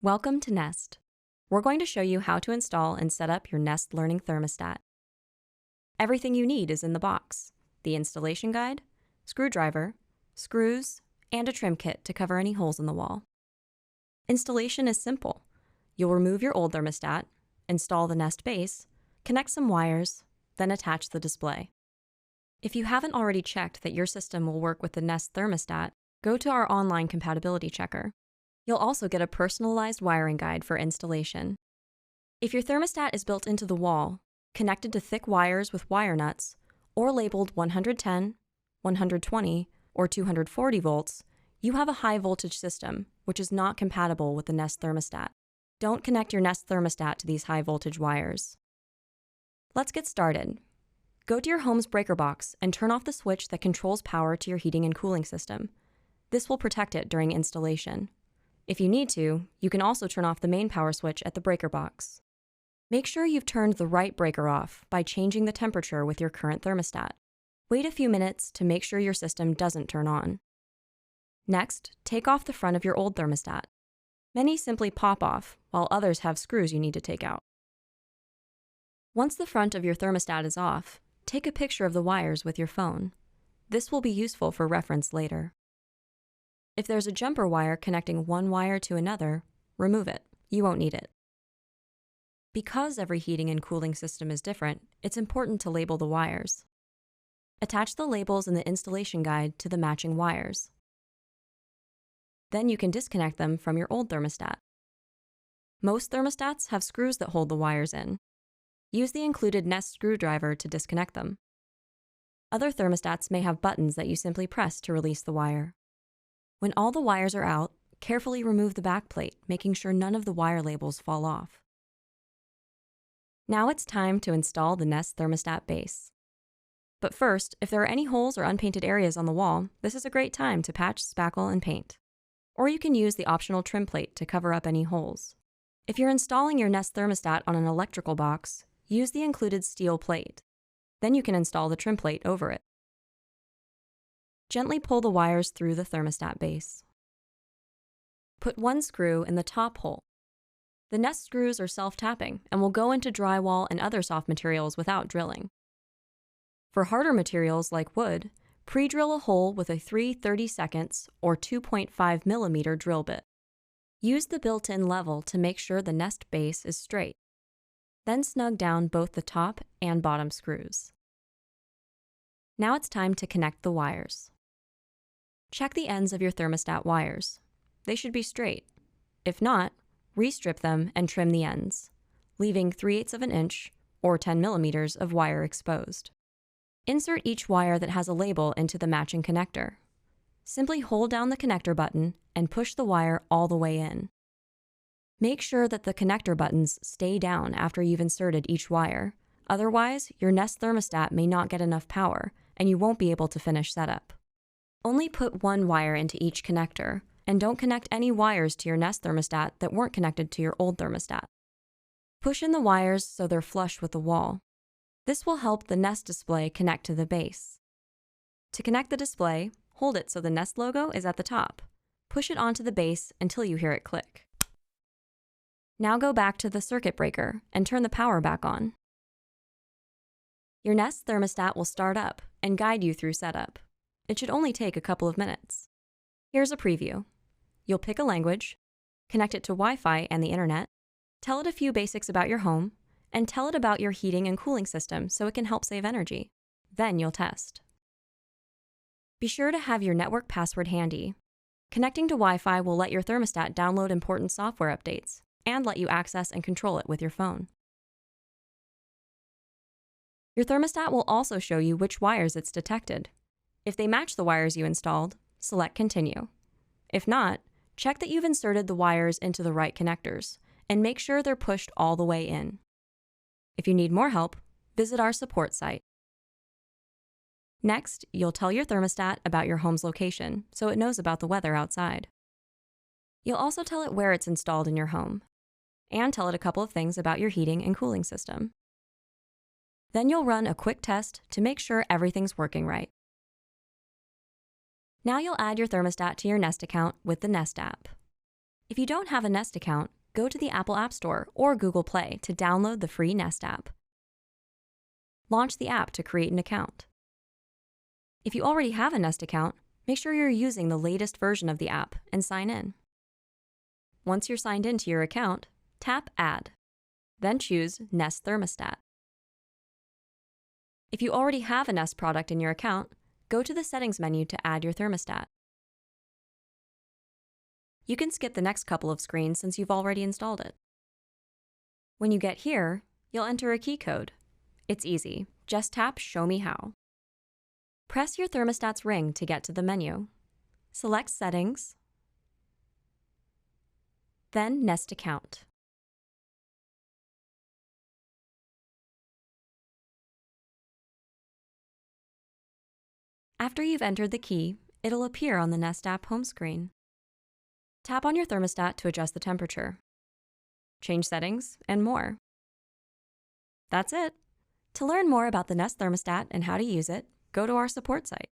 Welcome to Nest. We're going to show you how to install and set up your Nest Learning Thermostat. Everything you need is in the box: the installation guide, screwdriver, screws, and a trim kit to cover any holes in the wall. Installation is simple. You'll remove your old thermostat, install the Nest base, connect some wires, then attach the display. If you haven't already checked that your system will work with the Nest thermostat, go to our online compatibility checker. You'll also get a personalized wiring guide for installation. If your thermostat is built into the wall, connected to thick wires with wire nuts, or labeled 110, 120, or 240 volts, you have a high voltage system, which is not compatible with the Nest thermostat. Don't connect your Nest thermostat to these high voltage wires. Let's get started. Go to your home's breaker box and turn off the switch that controls power to your heating and cooling system. This will protect it during installation. If you need to, you can also turn off the main power switch at the breaker box. Make sure you've turned the right breaker off by changing the temperature with your current thermostat. Wait a few minutes to make sure your system doesn't turn on. Next, take off the front of your old thermostat. Many simply pop off, while others have screws you need to take out. Once the front of your thermostat is off, take a picture of the wires with your phone. This will be useful for reference later. If there's a jumper wire connecting one wire to another, remove it. You won't need it. Because every heating and cooling system is different, it's important to label the wires. Attach the labels in the installation guide to the matching wires. Then you can disconnect them from your old thermostat. Most thermostats have screws that hold the wires in. Use the included Nest screwdriver to disconnect them. Other thermostats may have buttons that you simply press to release the wire. When all the wires are out, carefully remove the backplate, making sure none of the wire labels fall off. Now it's time to install the Nest thermostat base. But first, if there are any holes or unpainted areas on the wall, this is a great time to patch, spackle, and paint. Or you can use the optional trim plate to cover up any holes. If you're installing your Nest thermostat on an electrical box, use the included steel plate. Then you can install the trim plate over it. Gently pull the wires through the thermostat base. Put one screw in the top hole. The Nest screws are self-tapping and will go into drywall and other soft materials without drilling. For harder materials like wood, pre-drill a hole with a 3/32 or 2.5 millimeter drill bit. Use the built-in level to make sure the Nest base is straight. Then snug down both the top and bottom screws. Now it's time to connect the wires. Check the ends of your thermostat wires. They should be straight. If not, restrip them and trim the ends, leaving 3/8 of an inch or 10 millimeters of wire exposed. Insert each wire that has a label into the matching connector. Simply hold down the connector button and push the wire all the way in. Make sure that the connector buttons stay down after you've inserted each wire. Otherwise, your Nest thermostat may not get enough power and you won't be able to finish setup. Only put one wire into each connector, and don't connect any wires to your Nest thermostat that weren't connected to your old thermostat. Push in the wires so they're flush with the wall. This will help the Nest display connect to the base. To connect the display, hold it so the Nest logo is at the top. Push it onto the base until you hear it click. Now go back to the circuit breaker and turn the power back on. Your Nest thermostat will start up and guide you through setup. It should only take a couple of minutes. Here's a preview. You'll pick a language, connect it to Wi-Fi and the internet, tell it a few basics about your home, and tell it about your heating and cooling system so it can help save energy. Then you'll test. Be sure to have your network password handy. Connecting to Wi-Fi will let your thermostat download important software updates and let you access and control it with your phone. Your thermostat will also show you which wires it's detected. If they match the wires you installed, select Continue. If not, check that you've inserted the wires into the right connectors and make sure they're pushed all the way in. If you need more help, visit our support site. Next, you'll tell your thermostat about your home's location so it knows about the weather outside. You'll also tell it where it's installed in your home, and tell it a couple of things about your heating and cooling system. Then you'll run a quick test to make sure everything's working right. Now you'll add your thermostat to your Nest account with the Nest app. If you don't have a Nest account, go to the Apple App Store or Google Play to download the free Nest app. Launch the app to create an account. If you already have a Nest account, make sure you're using the latest version of the app and sign in. Once you're signed into your account, tap Add. Then choose Nest Thermostat. If you already have a Nest product in your account, go to the Settings menu to add your thermostat. You can skip the next couple of screens since you've already installed it. When you get here, you'll enter a key code. It's easy. Just tap Show Me How. Press your thermostat's ring to get to the menu. Select Settings, then Nest Account. After you've entered the key, it'll appear on the Nest app home screen. Tap on your thermostat to adjust the temperature, change settings, and more. That's it. To learn more about the Nest thermostat and how to use it, go to our support site.